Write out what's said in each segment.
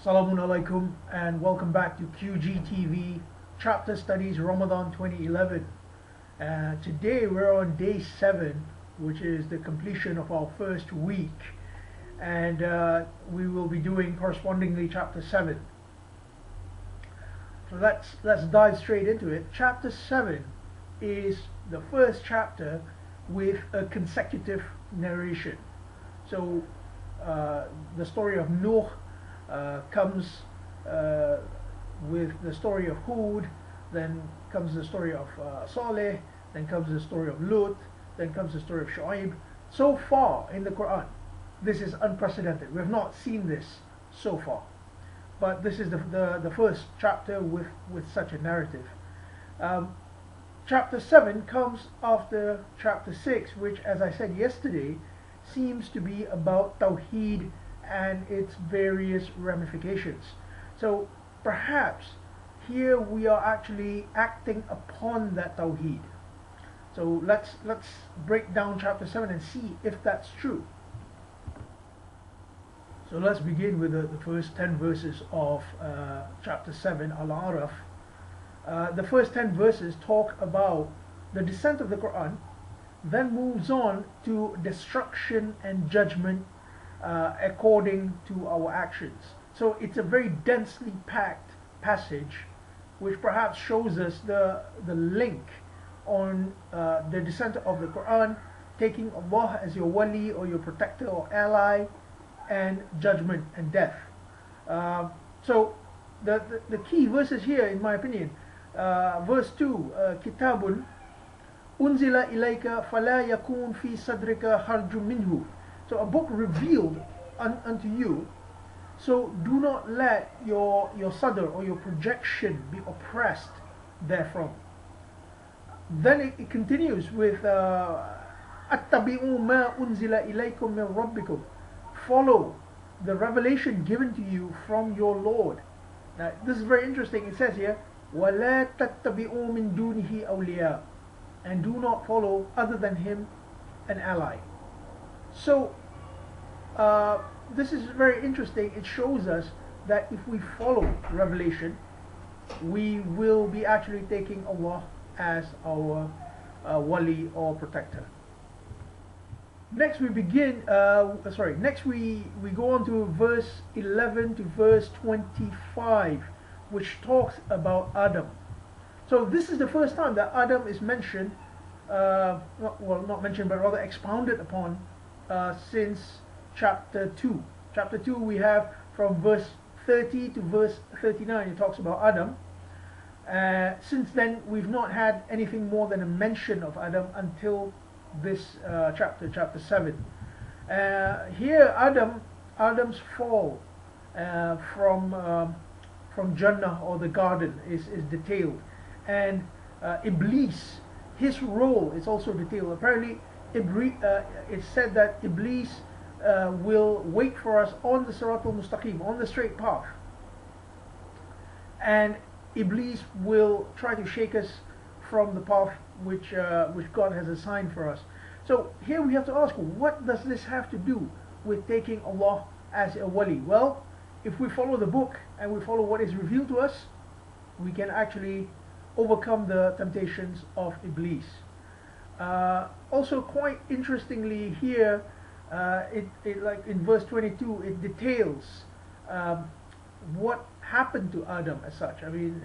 Assalamu alaikum and welcome back to QGTV Chapter Studies Ramadan 2011. Today we're on day 7, which is the completion of our first week, and we will be doing correspondingly Chapter 7. So let's dive straight into it. Chapter 7 is the first chapter with a consecutive narration. So the story of Nuh comes with the story of Hud, then comes the story of Saleh, then comes the story of Lut, then comes the story of Shu'aib. So far in the Quran, this is unprecedented. We have not seen this so far, but this is the first chapter with such a narrative. Chapter 7 comes after chapter 6, which, as I said yesterday, seems to be about Tawheed and its various ramifications. So perhaps here we are actually acting upon that Tawheed. So let's break down chapter 7 and see if that's true. So let's begin with the first 10 verses of chapter 7, Al-A'raf. The first 10 verses talk about the descent of the Quran, then moves on to destruction and judgment according to our actions. So it's a very densely packed passage, which perhaps shows us the link on the descent of the Quran, taking Allah as your wali or your protector or ally, and judgment and death. So the key verses here, in my opinion, verse 2, Kitabun unzila ilayka fala yakun fi sadrika harjun minhu. So a book revealed unto you, so do not let your sadr or your projection be oppressed therefrom. Then it continues with attabi'u ma unzila ilaykum min rabbikum. Follow the revelation given to you from your Lord. Now this is very interesting. It says here, وَلَا تَتَّبِعُوا مِن دُونِهِ أَوْلِيَاءَ, and do not follow other than him an ally. So this is very interesting. It shows us that if we follow revelation, we will be actually taking Allah as our wali or protector. Next we begin, next we go on to verse 11 to verse 25, which talks about Adam. So this is the first time that Adam is mentioned, well, not mentioned, but rather expounded upon since chapter 2. Chapter 2 we have from verse 30 to verse 39, it talks about Adam. Since then we've not had anything more than a mention of Adam until this chapter 7. Here Adam's fall from Jannah or the garden is detailed, and Iblis, his role is also detailed. Apparently it's said that Iblis will wait for us on the Siratul Mustaqim, on the straight path, and Iblis will try to shake us from the path which God has assigned for us. So here we have to ask, what does this have to do with taking Allah as a wali? Well, if we follow the book and we follow what is revealed to us, we can actually overcome the temptations of Iblis. Also, quite interestingly here, it like in verse 22, it details what happened to Adam as such. I mean,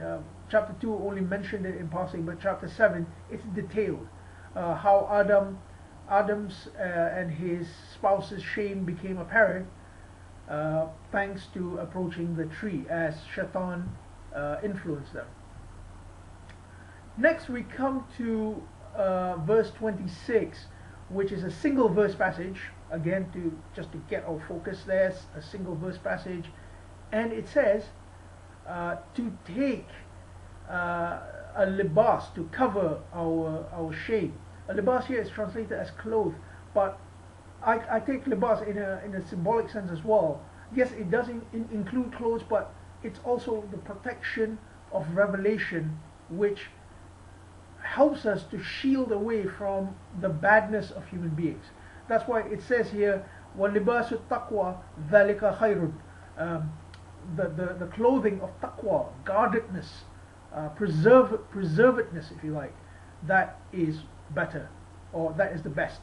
chapter 2 only mentioned it in passing, but chapter 7, it's detailed how Adam's and his spouse's shame became apparent thanks to approaching the tree as Shaitan influenced them. Next we come to verse 26, which is a single verse passage. Again, just to get our focus, there's a single verse passage, and it says to take a libas, to cover our shame. A libas here is translated as clothes, but I take libas in a symbolic sense as well. Yes, it does include clothes, but it's also the protection of revelation, which helps us to shield away from the badness of human beings. That's why it says here, وَلِبَاسُ التَّقْوَى ذَلِكَ خَيْرٌ. the clothing of taqwa, guardedness, preservedness, if you like, that is better, or that is the best.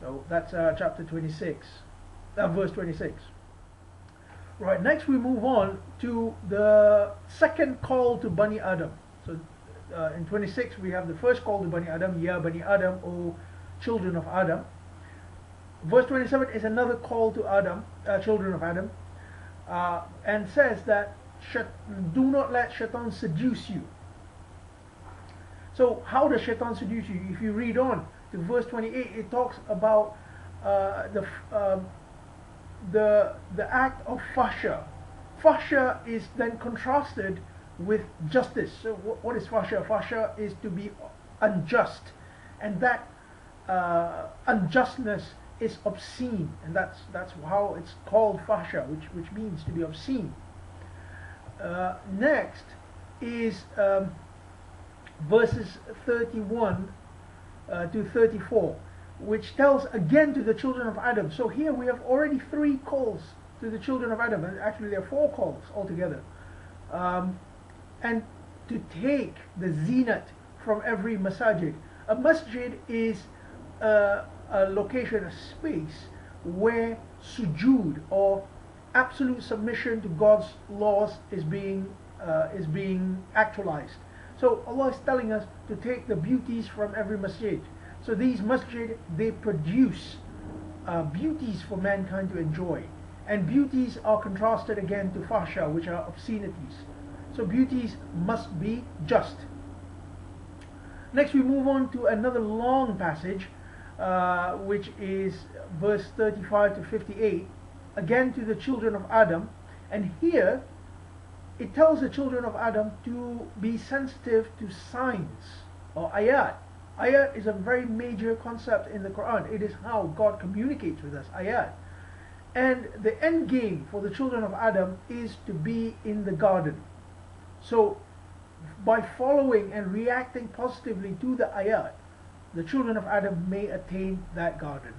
So that's chapter 26, verse 26. Right, next we move on to the second call to Bani Adam. So in 26 we have the first call to Bani Adam, Ya Bani Adam, O children of Adam. Verse 27 is another call to Adam, children of Adam, and says that do not let shaitan seduce you. So how does shaitan seduce you? If you read on to verse 28, it talks about the act of fahsha. Fahsha is then contrasted with justice. So what is fahsha? Fahsha is to be unjust, and that unjustness is obscene, and that's how it's called fahsha, which means to be obscene. Next is verses 31 to 34, which tells again to the children of Adam. So here we have already 3 calls to the children of Adam, and actually there are 4 calls altogether, and to take the zinat from every masajid. A masjid is a location, a space where sujood, or absolute submission to God's laws, is being actualized. So Allah is telling us to take the beauties from every masjid. So these masjid, they produce beauties for mankind to enjoy, and beauties are contrasted again to fahsha, which are obscenities. So beauties must be just. Next we move on to another long passage, which is verse 35 to 58, again to the children of Adam, and here it tells the children of Adam to be sensitive to signs, or ayat. Ayat is a very major concept in the Quran. It is how God communicates with us, ayat. And the end game for the children of Adam is to be in the garden. So by following and reacting positively to the ayat, the children of Adam may attain that garden.